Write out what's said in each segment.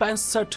65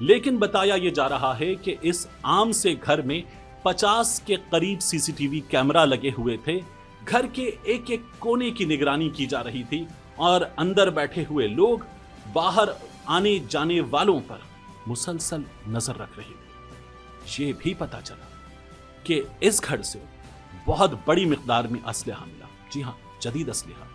لیکن بتایا یہ جا رہا ہے کہ اس عام سے گھر میں 50 کے قریب سی سی ٹی وی کیمرہ لگے ہوئے تھے. گھر کے ایک ایک کونے کی نگرانی کی جا رہی تھی اور اندر بیٹھے ہوئے لوگ باہر آنے جانے والوں پر مسلسل نظر رکھ رہے تھے. یہ بھی پتا چلا کہ اس گھر سے بہت بڑی مقدار میں اسلحہ ملا. جی ہاں, جدید اسلحہ.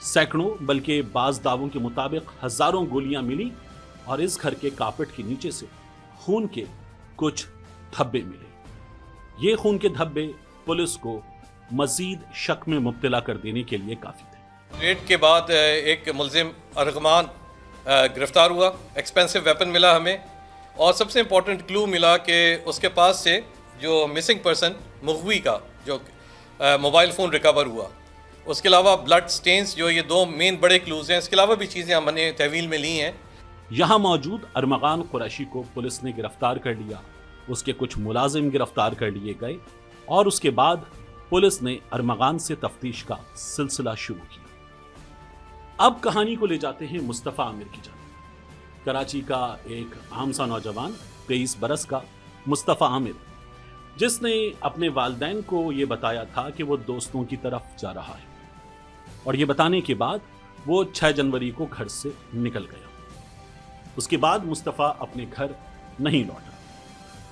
سینکڑوں بلکہ بعض دعووں کے مطابق ہزاروں گولیاں ملی اور اس گھر کے کارپٹ کے نیچے سے خون کے کچھ دھبے ملے. یہ خون کے دھبے پولیس کو مزید شک میں مبتلا کر دینے کے لیے کافی تھے. ریڈ کے بعد ایک ملزم ارغمان گرفتار ہوا. ایکسپینسو ویپن ملا ہمیں, اور سب سے امپورٹنٹ کلو ملا کہ اس کے پاس سے جو مسنگ پرسن مغوی کا جو موبائل فون ریکور ہوا. اس کے علاوہ بلڈ سٹینز, جو یہ دو مین بڑے کلوز ہیں. اس کے علاوہ بھی چیزیں ہم نے تحویل میں لی ہیں. یہاں موجود ارمغان قریشی کو پولیس نے گرفتار کر لیا. اس کے کچھ ملازم گرفتار کر لیے گئے اور اس کے بعد پولیس نے ارمغان سے تفتیش کا سلسلہ شروع کیا. اب کہانی کو لے جاتے ہیں مصطفیٰ عامر کی جانب. کراچی کا ایک عام سا نوجوان 23 برس کا مصطفیٰ عامر, جس نے اپنے والدین کو یہ بتایا تھا کہ وہ دوستوں کی طرف جا رہا ہے, اور یہ بتانے کے بعد وہ 6 جنوری کو گھر سے نکل گیا. اس کے بعد مصطفیٰ اپنے گھر نہیں لوٹا.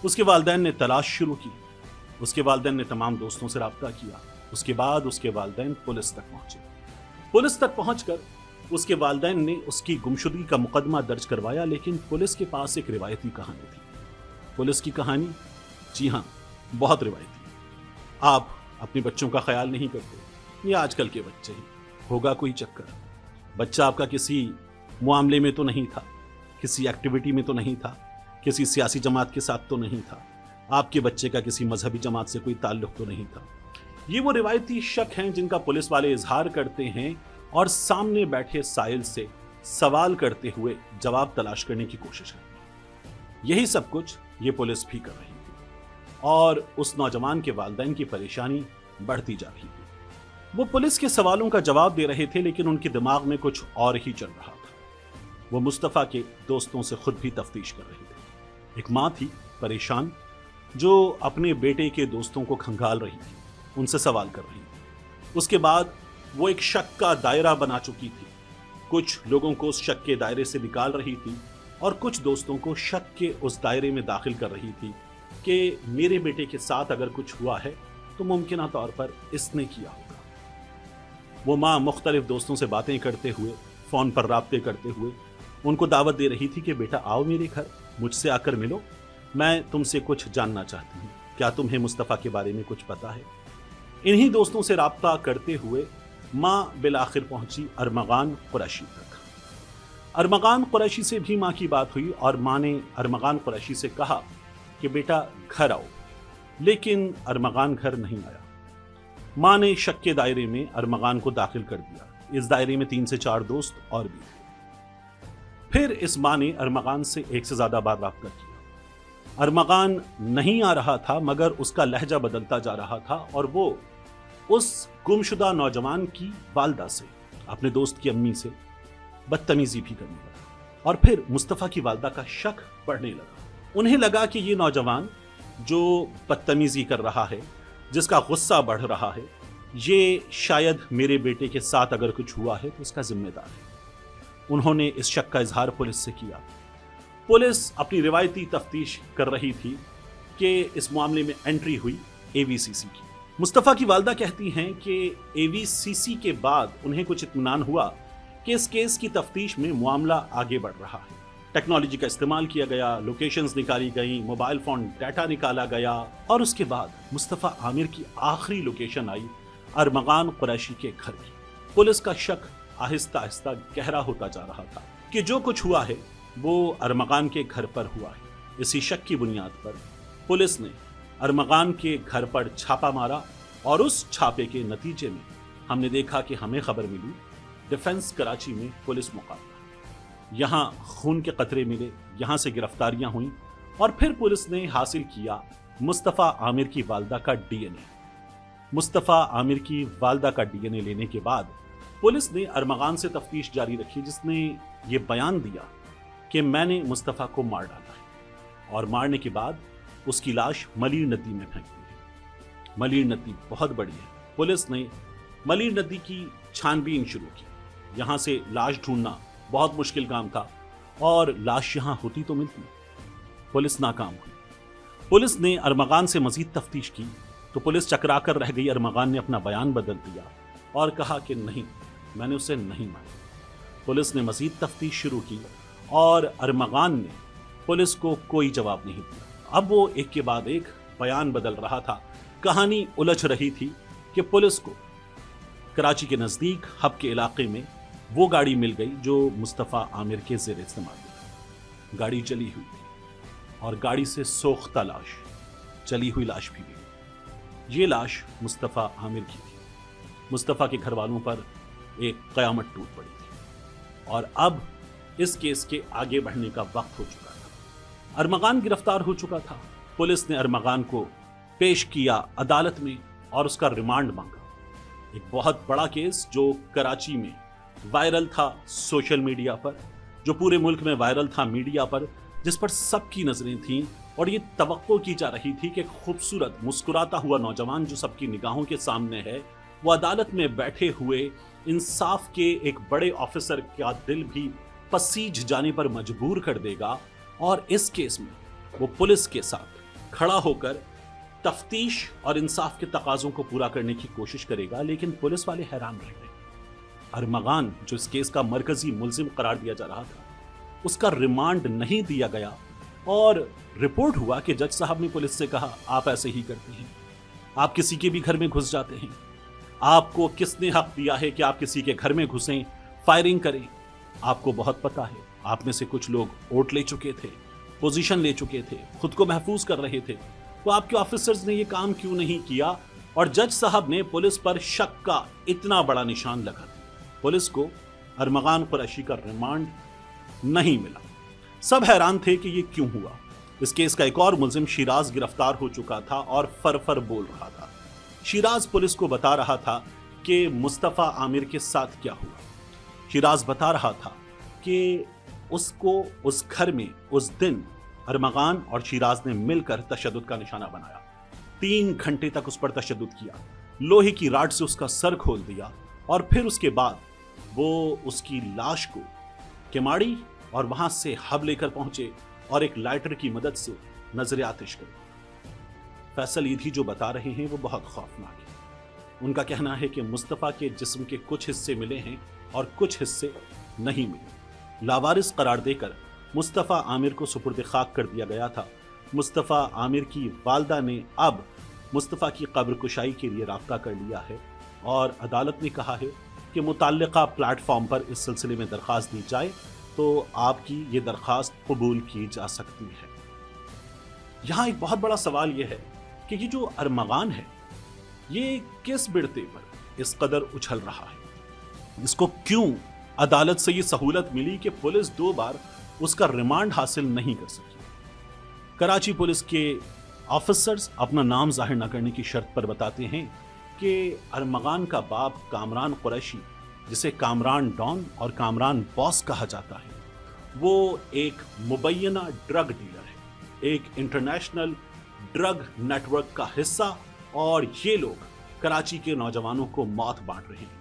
اس کے والدین نے تلاش شروع کی. اس کے والدین نے تمام دوستوں سے رابطہ کیا. اس کے بعد اس کے والدین پولیس تک پہنچے. پولیس تک پہنچ کر اس کے والدین نے اس کی گمشدگی کا مقدمہ درج کروایا, لیکن پولیس کے پاس ایک روایتی کہانی تھی. پولیس کی کہانی, جی ہاں, بہت روایتی. آپ اپنے بچوں کا خیال نہیں کرتے. یہ آج کل کے بچے ہی, ہوگا کوئی چکر. بچہ آپ کا کسی معاملے میں تو نہیں تھا, کسی ایکٹیویٹی میں تو نہیں تھا, کسی سیاسی جماعت کے ساتھ تو نہیں تھا, آپ کے بچے کا کسی مذہبی جماعت سے کوئی تعلق تو نہیں تھا. یہ وہ روایتی شک ہیں جن کا پولیس والے اظہار کرتے ہیں اور سامنے بیٹھے سائل سے سوال کرتے ہوئے جواب تلاش کرنے کی کوشش کرتے ہیں. یہی سب کچھ یہ پولیس بھی کر رہی تھی اور اس نوجوان کے والدین کی پریشانی بڑھتی جا رہی تھی. وہ پولیس کے سوالوں کا جواب دے رہے تھے, لیکن ان کے دماغ میں کچھ اور ہی چل رہا تھا. وہ مصطفیٰ کے دوستوں سے خود بھی تفتیش کر رہے تھے. ایک ماں تھی پریشان, جو اپنے بیٹے کے دوستوں کو کھنگال رہی تھی, ان سے سوال کر رہی تھی. اس کے بعد وہ ایک شک کا دائرہ بنا چکی تھی. کچھ لوگوں کو اس شک کے دائرے سے نکال رہی تھی اور کچھ دوستوں کو شک کے اس دائرے میں داخل کر رہی تھی کہ میرے بیٹے کے ساتھ اگر کچھ ہوا ہے تو ممکنہ طور پر اس نے کیا ہوگا. وہ ماں مختلف دوستوں سے باتیں کرتے ہوئے, فون پر رابطے کرتے ہوئے ان کو دعوت دے رہی تھی کہ بیٹا آؤ میرے گھر, مجھ سے آ کر ملو, میں تم سے کچھ جاننا چاہتی ہوں. کیا تمہیں مصطفیٰ کے بارے میں کچھ پتا ہے؟ انہی دوستوں سے رابطہ کرتے ہوئے ماں بالآخر پہنچی ارمغان قریشی تک. ارمغان قریشی سے بھی ماں کی بات ہوئی اور ماں نے ارمغان قریشی سے کہا کہ بیٹا گھر آؤ, لیکن ارمغان گھر نہیں آیا. ماں نے شک کے دائرے میں ارمغان کو داخل کر دیا. اس دائرے میں 3 سے 4 دوست اور بھی تھے. پھر اس ماں نے ارمغان سے 1 سے زیادہ بار رابطہ کیا. ارمغان نہیں آ رہا تھا, مگر اس کا لہجہ بدلتا جا رہا تھا اور وہ اس گمشدہ نوجوان کی والدہ سے, اپنے دوست کی امی سے بدتمیزی بھی کرنے لگا. اور پھر مصطفیٰ کی والدہ کا شک بڑھنے لگا. انہیں لگا کہ یہ نوجوان جو بدتمیزی کر رہا ہے, جس کا غصہ بڑھ رہا ہے, یہ شاید میرے بیٹے کے ساتھ اگر کچھ ہوا ہے تو اس کا ذمہ دار ہے. انہوں نے اس شک کا اظہار پولیس سے کیا. پولیس اپنی روایتی تفتیش کر رہی تھی کہ اس معاملے میں انٹری ہوئی AVCC کی. مصطفیٰ کی والدہ کہتی ہیں کہ AVCC کے بعد انہیں کچھ اطمینان ہوا کہ اس کیس کی تفتیش میں معاملہ آگے بڑھ رہا ہے. ٹیکنالوجی کا استعمال کیا گیا, لوکیشنز نکالی گئیں, موبائل فون ڈیٹا نکالا گیا, اور اس کے بعد مصطفیٰ عامر کی آخری لوکیشن آئی ارمغان قریشی کے گھر کی. پولیس کا شک آہستہ آہستہ گہرا ہوتا جا رہا تھا کہ جو کچھ ہوا ہے وہ ارمغان کے گھر پر ہوا ہے. اسی شک کی بنیاد پر پولیس نے ارمغان کے گھر پر چھاپا مارا, اور اس چھاپے کے نتیجے میں ہم نے دیکھا کہ ہمیں خبر ملی ڈیفنس کراچی میں پولیس مقابلہ. یہاں خون کے قطرے ملے, یہاں سے گرفتاریاں ہوئیں, اور پھر پولیس نے حاصل کیا مصطفیٰ عامر کی والدہ کا DNA. مصطفیٰ عامر کی والدہ کا DNA لینے کے بعد پولیس نے ارمغان سے تفتیش جاری رکھی, جس نے یہ بیان دیا کہ میں نے مصطفیٰ کو مار ڈالا ہے. اور مارنے کے بعد اس کی لاش ملیر ندی میں پھینک دی ہے۔ ملیر ندی بہت بڑی ہے۔ پولیس نے ملیر ندی کی چھانبین شروع کی۔ یہاں سے لاش ڈھونڈنا بہت مشکل کام تھا اور لاش یہاں ہوتی تو ملتی۔ پولیس ناکام ہوئی۔ پولیس نے ارمغان سے مزید تفتیش کی تو پولیس چکرا کر رہ گئی۔ ارمغان نے اپنا بیان بدل دیا اور کہا کہ نہیں، میں نے اسے نہیں مارا۔ پولیس نے مزید تفتیش شروع کی اور ارمغان نے پولیس کو کوئی جواب نہیں دیا۔ اب وہ ایک کے بعد ایک بیان بدل رہا تھا۔ کہانی الجھ رہی تھی کہ پولیس کو کراچی کے نزدیک ہب کے علاقے میں وہ گاڑی مل گئی جو مصطفیٰ عامر کے زیر استعمال تھی۔ گاڑی چلی ہوئی تھی اور گاڑی سے سوختہ لاش، چلی ہوئی لاش بھی ملی۔ یہ لاش مصطفیٰ عامر کی تھی۔ مصطفیٰ کے گھر والوں پر ایک قیامت ٹوٹ پڑی تھی اور اب اس کیس کے آگے بڑھنے کا وقت ہو چکا تھا۔ ارمغان گرفتار ہو چکا تھا۔ پولیس نے ارمغان کو پیش کیا عدالت میں اور اس کا ریمانڈ مانگا۔ ایک بہت بڑا کیس جو کراچی میں وائرل تھا سوشل میڈیا پر، جو پورے ملک میں وائرل تھا میڈیا پر، جس پر سب کی نظریں تھیں اور یہ توقع کی جا رہی تھی کہ ایک خوبصورت مسکراتا ہوا نوجوان جو سب کی نگاہوں کے سامنے ہے، وہ عدالت میں بیٹھے ہوئے انصاف کے ایک بڑے آفیسر کا دل بھی پسیج جانے پر مجبور کر دے گا، اور اس کیس میں وہ پولیس کے ساتھ کھڑا ہو کر تفتیش اور انصاف کے تقاضوں کو پورا کرنے کی کوشش کرے گا۔ لیکن پولیس والے حیران رہ گئے۔ ارمغان جو اس کیس کا مرکزی ملزم قرار دیا جا رہا تھا، اس کا ریمانڈ نہیں دیا گیا اور رپورٹ ہوا کہ جج صاحب نے پولیس سے کہا آپ ایسے ہی کرتے ہیں، آپ کسی کے بھی گھر میں گھس جاتے ہیں، آپ کو کس نے حق دیا ہے کہ آپ کسی کے گھر میں گھسیں، فائرنگ کریں؟ آپ کو بہت پتا ہے، آپ میں سے کچھ لوگ ووٹ لے چکے تھے، پوزیشن لے چکے تھے، خود کو محفوظ کر رہے تھے، تو آپ کے آفیسرز نے یہ کام کیوں نہیں کیا؟ اور جج صاحب نے پولیس پر شک کا اتنا بڑا نشان لگا دیا۔ پولیس کو ارمغان قریشی کا ریمانڈ نہیں ملا۔ سب حیران تھے کہ یہ کیوں ہوا۔ اس کیس کا ایک اور ملزم شیراز گرفتار ہو چکا تھا اور فر بول رہا تھا۔ شیراز پولیس کو بتا رہا تھا کہ مصطفیٰ عامر کے ساتھ کیا ہوا۔ شیراز بتا رہا تھا کہ اس کو اس گھر میں اس دن ارمغان اور شیراز نے مل کر تشدد کا نشانہ بنایا۔ 3 گھنٹے تک اس پر تشدد کیا، لوہے کی راڈ سے اس کا سر کھول دیا اور پھر اس کے بعد وہ اس کی لاش کو کماڑی اور وہاں سے ہب لے کر پہنچے اور ایک لائٹر کی مدد سے نظر آتش کر۔ فیصل ایدھی جو بتا رہے ہیں وہ بہت خوفناک ہے۔ ان کا کہنا ہے کہ مصطفیٰ کے جسم کے کچھ حصے ملے ہیں اور کچھ حصے نہیں ملے۔ لاوارث قرار دے کر مصطفیٰ عامر کو سپرد خاک کر دیا گیا تھا۔ مصطفیٰ عامر کی والدہ نے اب مصطفیٰ کی قبر کشائی کے لیے رابطہ کر لیا ہے اور عدالت نے کہا ہے کہ متعلقہ پلیٹ فارم پر اس سلسلے میں درخواست دی جائے تو آپ کی یہ درخواست قبول کی جا سکتی ہے۔ یہاں ایک بہت بڑا سوال یہ ہے کہ یہ جو ارمغان ہے یہ کس بڑتے پر اس قدر اچھل رہا ہے؟ اس کو کیوں عدالت سے یہ سہولت ملی کہ پولیس 2 بار اس کا ریمانڈ حاصل نہیں کر سکی؟ کراچی پولیس کے آفیسرز اپنا نام ظاہر نہ کرنے کی شرط پر بتاتے ہیں کہ ارمغان کا باپ کامران قریشی، جسے کامران ڈان اور کامران باس کہا جاتا ہے، وہ ایک مبینہ ڈرگ ڈیلر ہے، ایک انٹرنیشنل ڈرگ نیٹ ورک کا حصہ، اور یہ لوگ کراچی کے نوجوانوں کو موت بانٹ رہے ہیں۔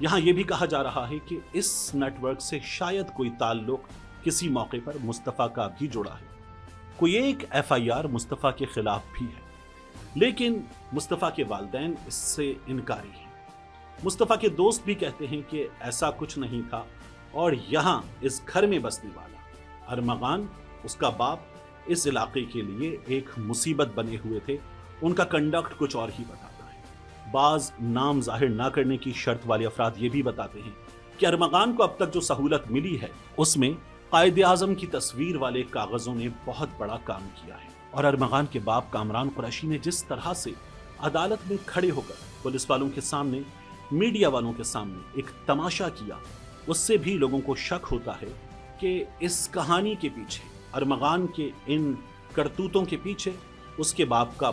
یہاں یہ بھی کہا جا رہا ہے کہ اس نیٹ ورک سے شاید کوئی تعلق کسی موقع پر مصطفیٰ کا بھی جڑا ہے۔ کوئی ایک FIR مصطفیٰ کے خلاف بھی ہے، لیکن مصطفیٰ کے والدین اس سے انکاری ہیں۔ مصطفیٰ کے دوست بھی کہتے ہیں کہ ایسا کچھ نہیں تھا، اور یہاں اس گھر میں بسنے والا ارمغان، اس کا باپ، اس علاقے کے لیے ایک مصیبت بنے ہوئے تھے۔ ان کا کنڈکٹ کچھ اور ہی بتاتا ہے۔ بعض نام ظاہر نہ کرنے کی شرط والے افراد یہ بھی بتاتے ہیں کہ ارمغان کو اب تک جو سہولت ملی ہے اس میں قائد اعظم کی تصویر والے کاغذوں نے بہت بڑا کام کیا ہے، اور ارمغان کے باپ کامران قریشی نے جس طرح سے عدالت میں کھڑے ہو کر پولیس والوں کے سامنے، میڈیا والوں کے سامنے ایک تماشا کیا، اس سے بھی لوگوں کو شک ہوتا ہے کہ اس کہانی کے پیچھے، ارمغان کے ان کرتوتوں کے پیچھے اس کے باپ کا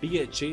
DHA